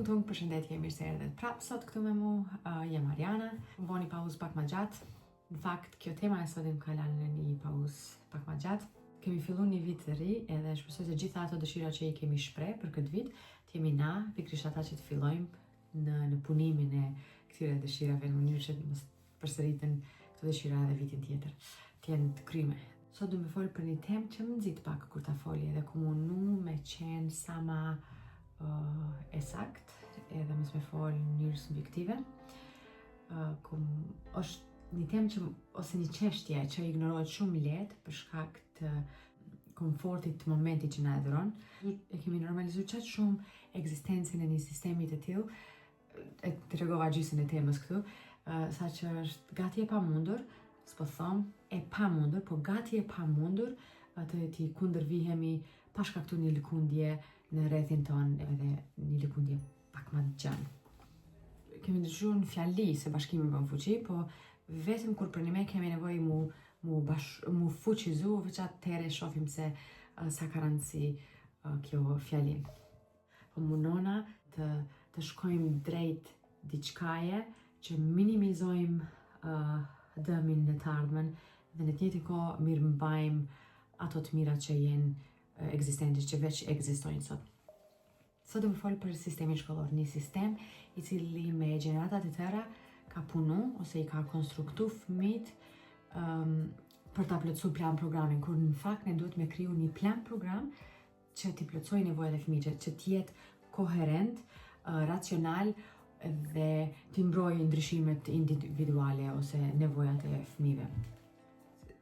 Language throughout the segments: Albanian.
Tung, përshëndetje, mirë se erdhët prapë sot këtu me mu, jam Mariana. Më një pauzë pak ma gjatë. Në fakt, kjo tema e sotim ka lanë në një pauzë pak ma gjatë. Kemi fillu një vit të ri edhe shpresoj se gjitha ato dëshira që i kemi shpreh për këtë vit, t'jemi na, pikrisht ata që të fillojmë në punimin e këtyre dëshirave në mënyrë që mos përsëriten këto dëshira edhe vitin tjetër. T'jenë të kryme. Sot du me folë për një temë që më nxit pak kur ta foli edhe ku mundu me qenë sa ma e sakt edhe mos me folë në mënyrë subjektive. Është një temë që ose një çështje që ignorohet shumë lehtë për shkak të komfortit të momentit që na e dhuron. E kemi normalizuar çaq shumë ekzistencën e një sistemi të tillë, e tregova gjysmën e temës këtu, saqë është gati e pamundur, s'po them e pamundur, po gati e pamundur të t'i kundërvihemi pa shkaktuar një lëkundje në rrethin ton edhe një lëkundje pak më të gjanë. Kemi dëgjuar në fjali se bashkimi bën fuqi, po vetëm kur për një me kemi nevojë mu fuqizu, veç atëherë shohim se sa ka rëndësi kjo fjali. Po mundona të shkojmë drejt diçkaje që minimizojmë dëmin në të ardhmen dhe në të njëjtën kohë mirëmbajmë ato të mirat që jenë ekzistente, që veç ekzistojnë sot. Sot do të folë për sistemin shkollor, një sistem i cili me gjeneratat e tëra ka punu ose i ka konstruktu fëmijët për ta plotësuar plan programin, kur në fakt ne duhet me kriju një plan program që t'i plotësojë nevojat e fëmijëve, që t'jetë koherent, racional dhe t'i mbrojë ndryshimet individuale ose nevojat e fëmijëve.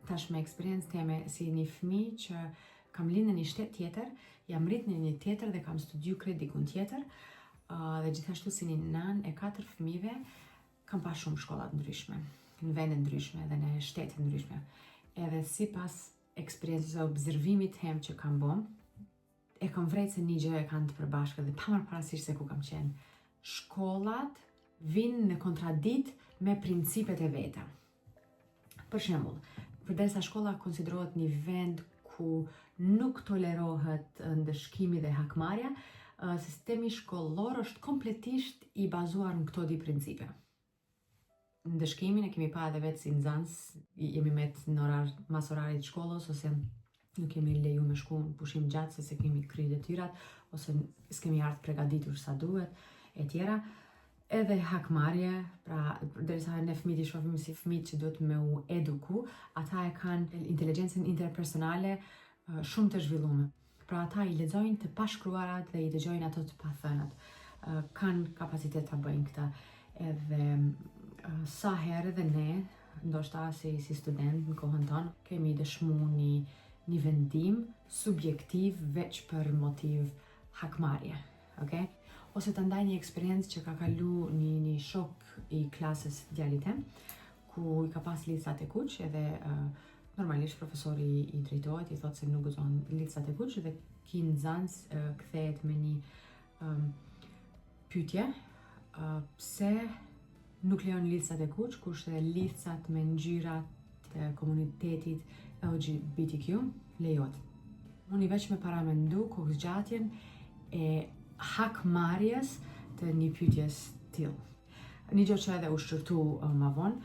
Tash me eksperiencë teme si një fëmijë që kam lind në një shtet tjetër, jam rrit në një tjetër dhe kam studiu krejt dikun tjetër, dhe gjithashtu si një nan e 4 fëmijëve, kam pas shumë shkolla të ndryshme, në vende ndryshme dhe në shtete ndryshme. Edhe sipas eksperiencës e observimit tem që kam bën, e kam vrejt se një gjë e kanë të përbashkët dhe pa marrë parasysh se ku kam qenë. Shkollat vinë në kontradikt me principet e veta. Për shembull, përderisa shkolla konsiderohet një vend ku nuk tolerohet ndëshkimi dhe hakmarrja, sistemi shkollor është kompletisht i bazuar në këto dy principe. Ndëshkimin e kemi pa edhe vetë si nxënës, jemi met në orar mas orarit shkollës, ose nuk kemi leju me shku në pushim gjatë se kemi kryer detyrat, ose s'kemi ardhur përgatitur sa duhet, e tjera. Edhe hakmarrje, pra derisa ne fëmijët i shohim si fëmijë që duhet me u eduku, ata e kanë inteligjencën interpersonale shumë të zhvilluar. Pra ata i lexojnë të pashkruarat dhe i dëgjojnë ato të pathënat. Kanë kapacitet ta bëjnë këtë. Edhe sa herë edhe ne, ndoshta si student në kohën tonë, kemi dëshmu një vendim subjektiv veç për motiv hakmarrje, okay? Ose të ndaj një eksperiencë që ka kalu një shok i klasës djalit tem, ku i ka pas licat e kuq edhe normalisht profesori i drejtohet, i thot se nuk gëzon licat e kuq dhe ki nxënës kthehet me një pyetje, pse nuk lejon licat e kuq, kurse licat me ngjyrat e komunitetit LGBTQ lejohet. Unë i veç me paramendu kohëzgjatjen e hakmarrjes të një pyetjes tillë. Një gjë që edhe u shqyrtu ma vonë,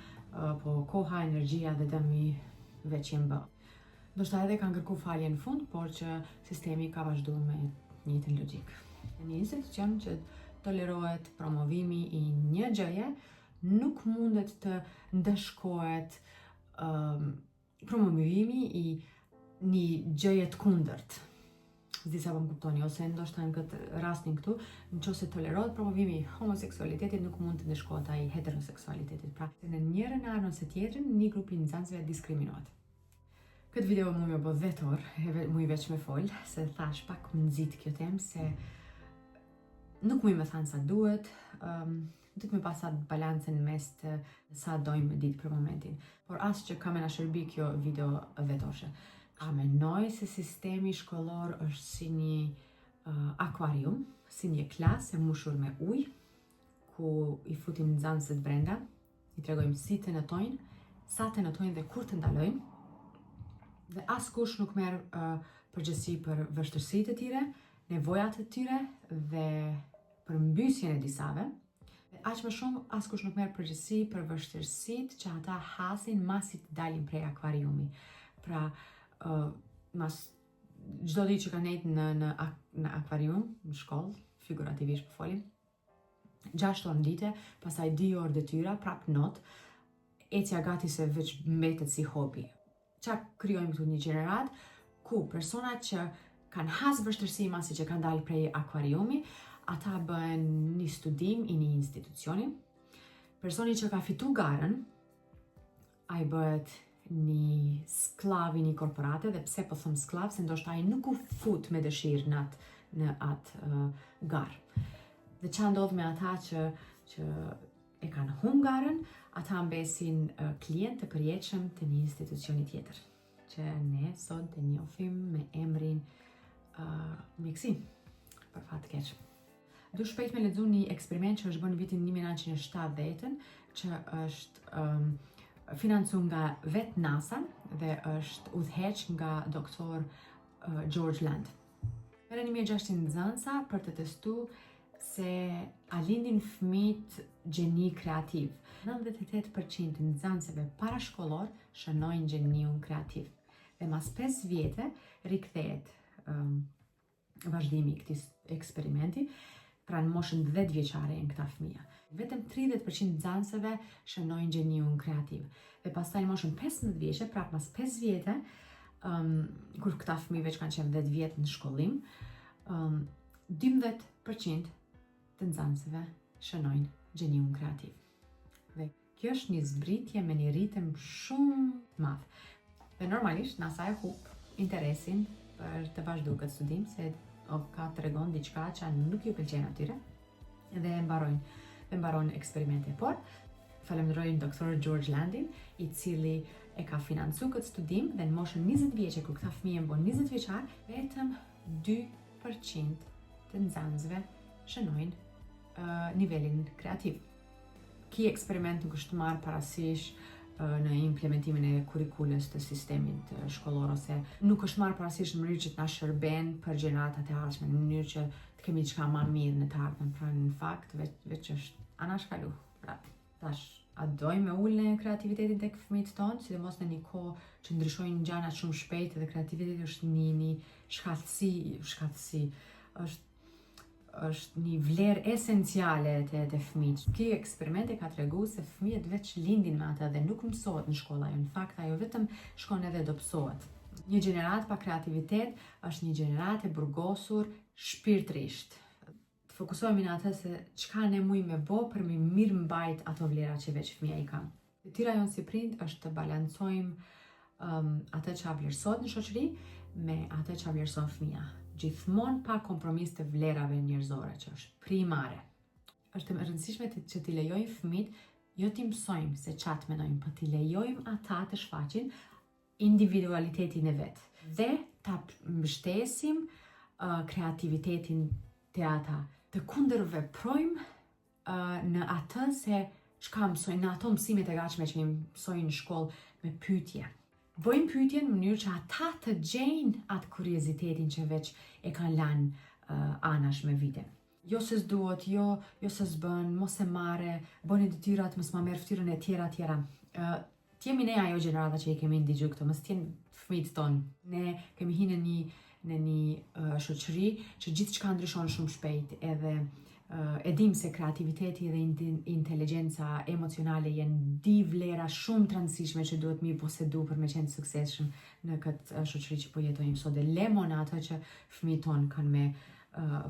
po koha, energjia dhe dëmi veç jem bë. Ndoshta edhe kanë kërku falje në fund, por që sistemi ka vazhdu me një të logjik. Një institucion që tolerohet promovimi i një gjëje, nuk mundet të ndëshkohet promovimi i një gjëje të kundërt. Disa më kuptoni, ose ndoshta në këtë rastin këtu, nëse tolerohet promovimi i homoseksualitetit, nuk mund të ndëshkohet ai heteroseksualitetit. Pra, në njërin anë ose tjetrën, një grup i nxënësve diskriminohet. Këtë video mu më bë vetor, mu i veç me fol, se thash pak më nxit kjo temë, se nuk mu i me thanë sa duhet, duhet me pasat balancën mes të sa dojmë me ditë për momentin. Por as që ka me na shërbi kjo video vetoshe. A menoj se sistemi shkollor është si një akvarium, si një klasë e mbushur me ujë, ku i futim nxënësit brenda, i tregojmë si të notojnë, sa të notojnë dhe kur të ndalojnë, dhe askush nuk merr përgjegjësi për vështirësitë e tyre, nevojat e tyre dhe përmbys gjysjen e disave. Aq më shumë askush nuk merr përgjegjësi për vështirësitë që ata hasin masi të dalin prej akvariumi. Pra, mas çdo ditë që kanë nejtë në akvarium, në shkollë, figurativisht po folim, 6 orë në dite, pastaj 2 orë detyra, prap not, ecja gati se veç mbetet si hobi. Qa krijojmë këtu një gjenerat ku persona që kanë has vështirësi masi që kanë dalë prej akvariumi, ata bën një studim i një institucioni. Personi që ka fitu garën, ai bëhet një sklav i një korporate, dhe pse po thëm sklav, se ndoshta ai nuk u fut me dëshirë në atë garë. Dhe qa ndodh me ata që e kanë humbur garën, ata mbesin klient të përjetshëm të një institucioni tjetër, që ne sot të njohim me emrin mjekësi, për fat të keq. Du shpejt me lexu një eksperiment që është bërë në vitin 1970, që është financuar nga vet NASA dhe është udhëheq nga doktor George Land. Merren 1600 nxënësa për të testuar se a lindin fëmijët gjeni kreativ. 98% të nxënësve parashkollor shënojnë gjeniun kreativ. Dhe mas 5 vjetë rikthehet vazhdimi i këtij eksperimenti. Pra në moshën 10 vjeçare janë këta fëmija. Vetëm 30% nxënësve shënojnë gjeniun kreativ. Dhe pastaj në moshën 15 vjeçe, prap mas 5 vjetë, kur këta fëmijë veç kanë qenë 10 vjet në shkollim, 12% të nxënësve shënojnë gjeniun kreativ. Dhe kjo është një zbritje me një ritëm shumë të madh. Dhe normalisht NASA e hub interesin për të vazhduar këtë studim, se ka të regon diçka që nuk ju pëlqen atyre, dhe mbaron eksperimente. Por, falenderojmë doktor George Landin, i cili e ka financu këtë studim, dhe në moshën 20 vjeçe, kur këta fëmijë mbon 20 vjeçar, vetëm 2% të nxënësve shënojnë nivelin kreativ. Ky eksperiment nuk është marrë parasysh në implementimin e kurrikulës të sistemit shkollor, ose nuk është marrë parasysh në mënyrë që të na shërben për gjeneratat e ardhshme, në mënyrë që të kemi diçka më mirë në të ardhmen. Pra në fakt veç është anashkalu. Pra tash a dojmë me ulën e kreativitetit tek fëmijët tonë, sidomos në një kohë që ndryshojnë gjërat shumë shpejt dhe kreativiteti është një shkatësi, është një vlerë esenciale të fëmijës. Ky eksperiment e ka treguar se fëmijët veç lindin me atë dhe nuk mësohet në shkolla, në fakt ajo vetëm shkon edhe dobësohet. Një gjenerat pa kreativitet është një gjenerat e burgosur shpirtërisht. Të fokusohemi në atë se çka ne mujmë me bë për mi mirë mbajt ato vlera që veç fëmia i ka. Detyra jonë si prind është të balancojmë atë që vlerësohet në shoqëri me atë që vlerëson fëmia. Gjithmonë pa kompromis të vlerave njerëzore, që është primare. Është e rëndësishme që t'i lejojmë fëmijët, jo t'i mësojmë se çat mendojmë, por t'i lejojmë ata të shfaqin individualitetin e vet dhe ta mbështesim kreativitetin të ata. Të kundërveprojmë në atë se çka mësojnë, në ato mësimet e gatshme që mësojnë në shkollë me pyetje. Bëjmë pyetje në mënyrë që ata të gjejnë atë kuriozitetin që veç e kanë lanë anash me vite. Jo se s'duhet, jo se s'bën, mos e marre, bëni detyrat, mos ma merr fytyrën e tjera. T'jemi ne ajo gjenerata që i kemi ndigju këto, mos t'jen fëmijët tonë. Ne kemi hinë në një shoqëri që gjithçka ndryshon shumë shpejt, edhe e dim se kreativiteti dhe inteligjenca emocionale janë di vlera shumë të rëndësishme që duhet mi posedu për me qenë suksesshëm në këtë shoqëri që po jetojmë sot, dhe lemon ato që fëmijët tonë kanë me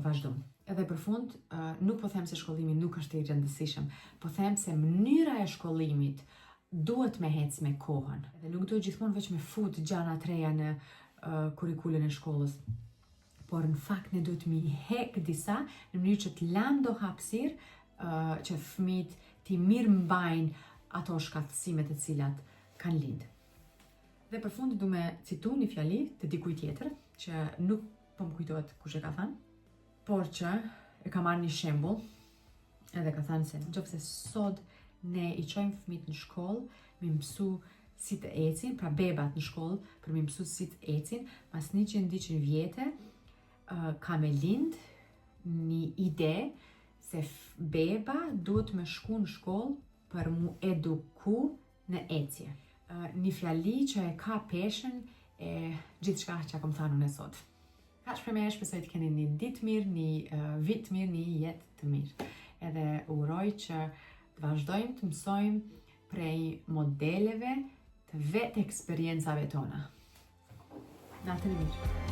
vazhdu. Edhe për fund, nuk po them se shkollimi nuk është i rëndësishëm, po them se mënyra e shkollimit duhet me hec me kohën. Dhe nuk duhet gjithmonë veç me fut gjana të reja në kurrikulën e shkollës, por në fakt ne duhet mi hek disa në mënyrë që të lëmë do hapësirë që fëmijët t'i mirë mbajnë ato shkatësimet e cilat kanë lindë. Dhe për fund du me citu një fjali të dikuj tjetër, që nuk po më kujtohet kush e ka thënë, por që e ka marrë një shembull, edhe ka thënë se nëse sot ne i çojmë fëmijët në shkollë, mi mësu si të ecin, pra bebat në shkollë, për mi mësu si të ecin, pas 100 vjete, ka me lind një ide se beba duhet me shku në shkollë për mu eduku në ecje. Një fjali që e ka peshën e gjithë shka që kom thanu në sot. Kaq për me shpresoj të keni një ditë mirë, një vit mirë, një jetë të mirë. Edhe uroj që të vazhdojmë të mësojmë prej modeleve të vetë eksperiencave tona. Natën e mirë!